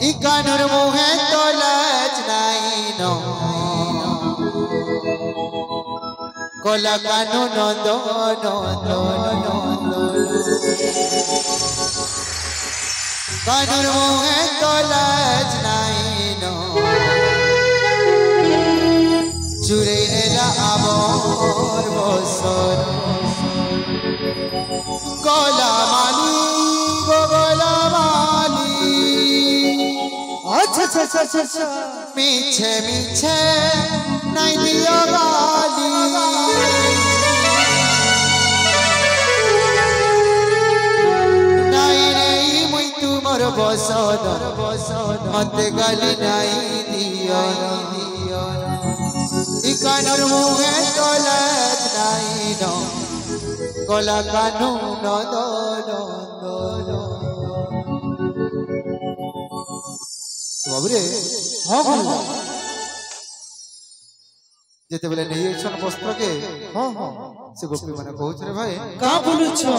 ইকানুর মুহে তো লাজ নাই ন কলা কানু নন্দ নন্দ কানুর মুহে তো লাজ নাই ন চুরে নেলা আমর বসর কলা মালি গোগলা মালি अच्छा अच्छा अच्छा अच्छा মিছে মিছে নাই দিও গালি নাই নেই মুই তুমর বসন মতে গালি নাই দিও ইকানুর মুহে তলাত নাই ন কলা কানু নদ নদ বাবুরে हाँ हाँ যেতে বলে নেই ছন বস্ত্রকে हाँ हाँ সে গোপী মানে কହୁছ রে ভাই का बोलू छो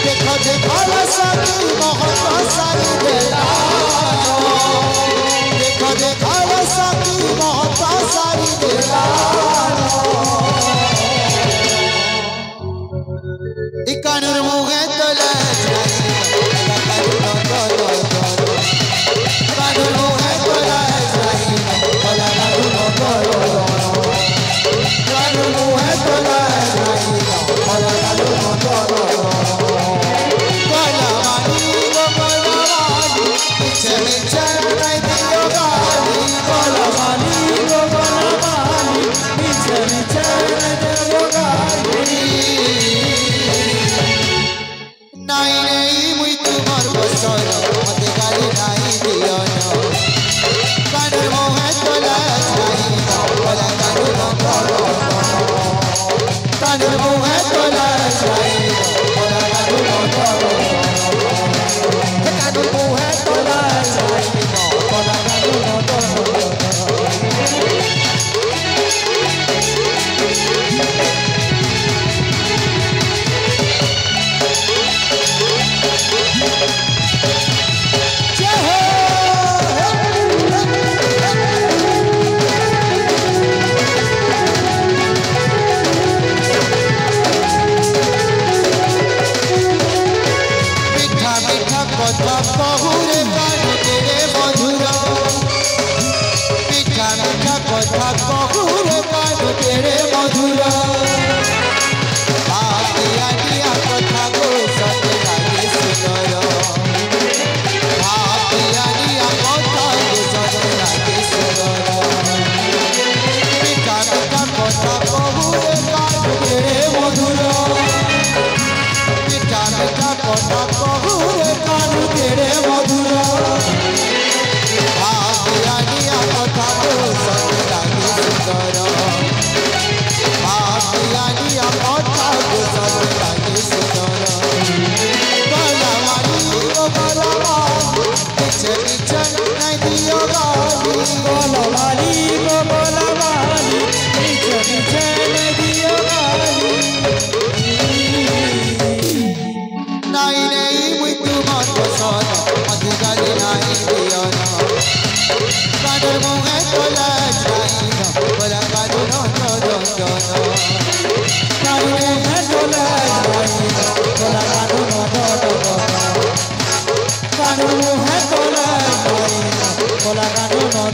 देखो देखो सारी बहुत सारी बेला देखो देखो सारी बहुत सारी बेला इकानुर मुहे तो लाज कानुर मुहे तो लाज कानुर मुहे तो लाज নাই নেই মুই তোমার বসন মতে গালি নাই দিও ন কানুর মোহে তোলা নাই বলা কানুর কানুর মোহে তোলা নাই বলা কানুর কানুর মোহে তোলা নাই বলা কানুর बहुरे कानू तेरे मधुर मीठा मीठा कथा बहुरे कानू तेरे मधुर आदिया दिया कथा को सत लागे सुंदर आदिया दिया कथा को सत लागे सुंदर मीठा मीठा कथा बहुरे कानू तेरे मधुर मीठा मीठा कथा बहुरे कानू तेरे मधुर आदिया दिया कथा को सत लागे सुंदर आदिया दिया कथा को सत लागे सुंदर गला माली ओ गला माली पीछे पीछे नहीं दियो गाली बोला वाली को बोला वाली पीछे पीछे नहीं दियो गाली নাই নেই মুই তোমার বসন মতে গালি নাই দিও না কানুর মুহে তোলা নাই বলা কানু নন্দ कानू है डोला नहीं बोला कानू नो कानू है डोला नहीं बोला कानू नो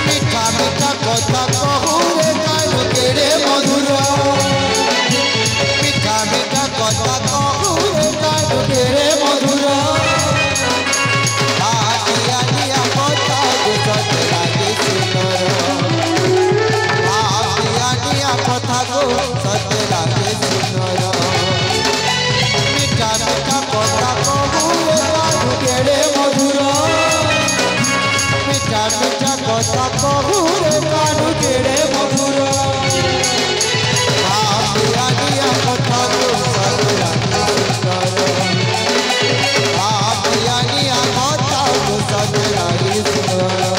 মিঠা মিঠা কথা কহুরে কানু তেরে মধুর কথা গো সতে লাগে সুন্দর মিঠা মিঠা কথা কহুরে কানু কেড়ে মধুর মিঠা মিঠা কথা কহুরে কানু কেড়ে মধুর দিয়া দিয়া কথা গো সতে লাগে সুন্দর দিয়া দিয়া কথা গো সতে লাগে সুন্দর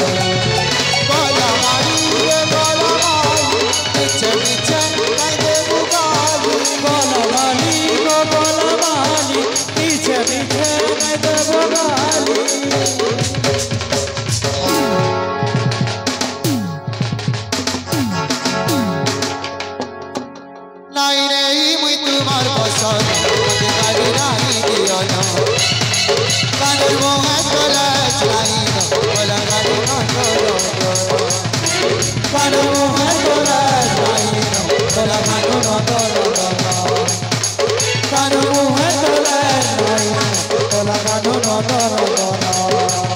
Kanu hai tola nai, tola kanu no tola.